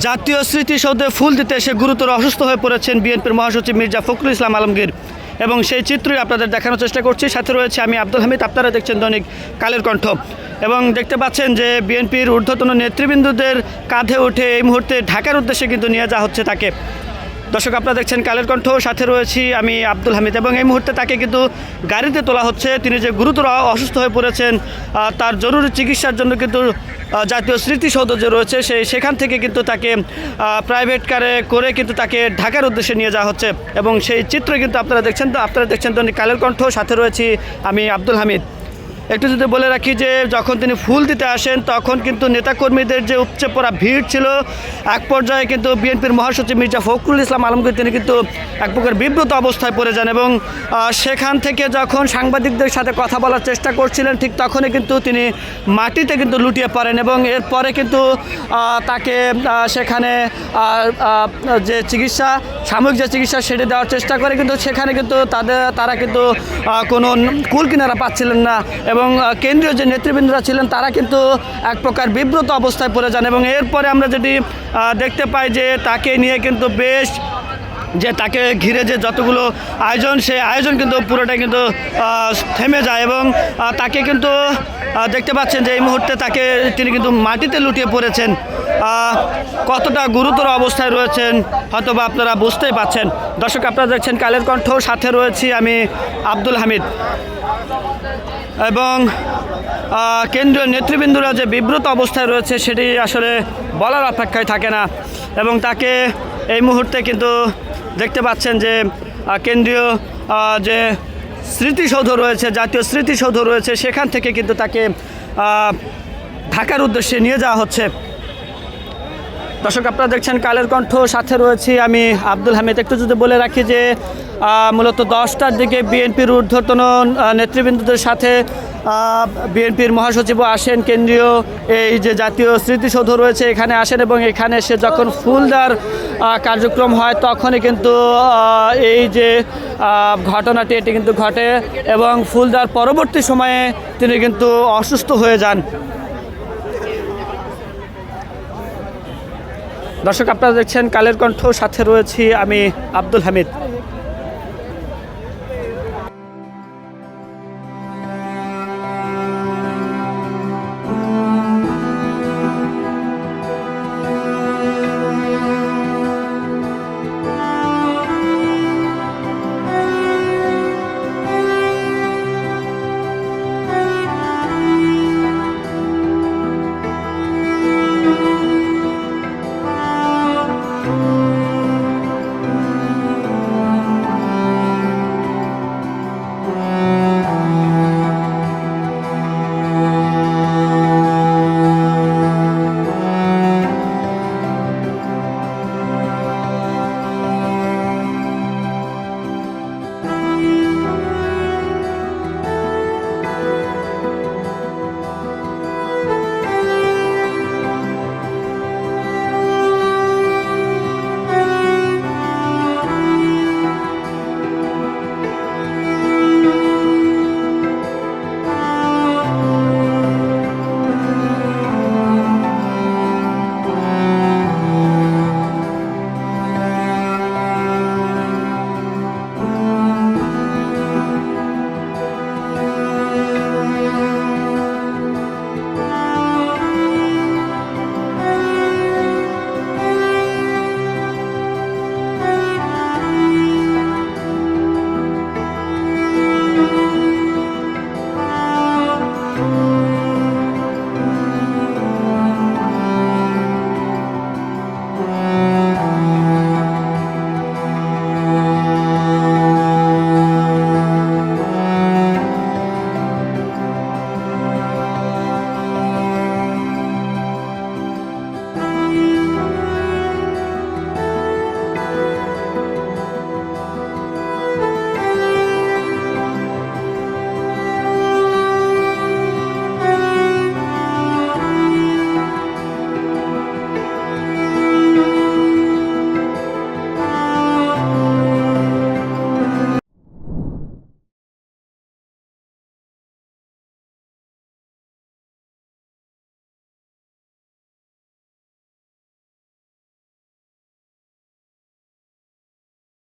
জাতীয় স্মৃতিসৌধে ফুল দিতে এসে গুরুতর অসুস্থ হয়ে পড়েছেন বিএনপির মহাসচিব মির্জা ফখরুল ইসলাম আলমগীর এবং সেই চিত্রই আপনাদের দেখানোর চেষ্টা করছি। সাথে রয়েছে আমি আব্দুল হামিদ। আপনারা দেখছেন দৈনিক কালের কণ্ঠ এবং দেখতে পাচ্ছেন যে বিএনপির ঊর্ধ্বতন নেতৃবৃন্দদের কাঁধে উঠে এই মুহূর্তে ঢাকার উদ্দেশ্যে কিন্তু নিয়ে যাওয়া হচ্ছে তাকে। দর্শক, আপনারা দেখছেন কালের কণ্ঠ, সাথে রয়েছি আমি আব্দুল হামিদ এবং এই মুহূর্তে তাকে কিন্তু গাড়িতে তোলা হচ্ছে। তিনি যে গুরুতর অসুস্থ হয়ে পড়েছেন তার জরুরি চিকিৎসার জন্য কিন্তু জাতীয় স্মৃতিসৌধ যে রয়েছে সেখান থেকে কিন্তু তাকে প্রাইভেট কারে করে কিন্তু তাকে ঢাকার উদ্দেশ্যে নিয়ে যাওয়া হচ্ছে এবং সেই চিত্র কিন্তু আপনারা দেখছেন দৈনিক কালের কণ্ঠ, সাথে রয়েছি আমি আব্দুল হামিদ। একটু যদি বলে রাখি যে যখন তিনি ফুল দিতে আসেন তখন কিন্তু নেতাকর্মীদের যে উপচে পড়া ভিড় ছিল, এক পর্যায়ে কিন্তু বিএনপির মহাসচিব মির্জা ফখরুল ইসলাম আলমগীর তিনি কিন্তু এক প্রকার বিব্রত অবস্থায় পড়ে যান এবং সেখান থেকে যখন সাংবাদিকদের সাথে কথা বলার চেষ্টা করছিলেন ঠিক তখনই কিন্তু তিনি মাটিতে কিন্তু লুটিয়ে পড়েন এবং এরপরে কিন্তু তাকে সেখানে যে চিকিৎসা সাময়িক যে চিকিৎসা সেটি দেওয়ার চেষ্টা করে কিন্তু সেখানে কিন্তু তারা কিন্তু কোনো কুল কিনারা পাচ্ছিলেন না এবং কেন্দ্রীয় যে নেতৃবৃন্দরা ছিলেন তারা কিন্তু এক প্রকার বিব্রত অবস্থায় পড়ে যান এবং এরপরে আমরা যদি দেখতে পাই যে তাকে নিয়ে কিন্তু বেশ যে তাকে ঘিরে যে যতগুলো আয়োজন সেই আয়োজন কিন্তু পুরোটাই কিন্তু থেমে যায় এবং তাকে কিন্তু দেখতে পাচ্ছেন যে এই মুহূর্তে তিনি কিন্তু মাটিতে লুটিয়ে পড়েছেন। কতটা গুরুতর অবস্থায় রয়েছেন হয়তো বা আপনারা বুঝতেই পাচ্ছেন। দর্শক, আপনারা দেখছেন কালের কণ্ঠ, সাথে রয়েছি আমি আব্দুল হামিদ এবং কেন্দ্রীয় নেতৃবৃন্দরা যে বিব্রত অবস্থায় রয়েছে সেটি আসলে বলার অপেক্ষায় থাকে না এবং তাকে এই মুহূর্তে কিন্তু দেখতে পাচ্ছেন যে কেন্দ্রীয় যে স্মৃতিসৌধ রয়েছে, জাতীয় স্মৃতিসৌধ রয়েছে, সেখান থেকে কিন্তু তাকে ঢাকার উদ্দেশ্যে নিয়ে যাওয়া হচ্ছে। দর্শক, আপনারা দেখছেন কালের কণ্ঠ, সাথে রয়েছি আমি আব্দুল হামিদ। একটু যদি বলে রাখি যে মূলত 10টার দিকে বিএনপির ঊর্ধ্বতন নেতৃবৃন্দদের সাথে বিএনপির মহাসচিবও আসেন, কেন্দ্রীয় এই যে জাতীয় স্মৃতিসৌধ রয়েছে এখানে আসেন এবং এখানে এসে যখন ফুল দেওয়ার কার্যক্রম হয় তখনই কিন্তু এই যে ঘটনাটি এটি কিন্তু ঘটে এবং ফুল দেওয়ার পরবর্তী সময়ে তিনি কিন্তু অসুস্থ হয়ে যান। দর্শক, আপনারা দেখছেন কালের কণ্ঠ, সাথে রয়েছি আমি আব্দুল হামিদ।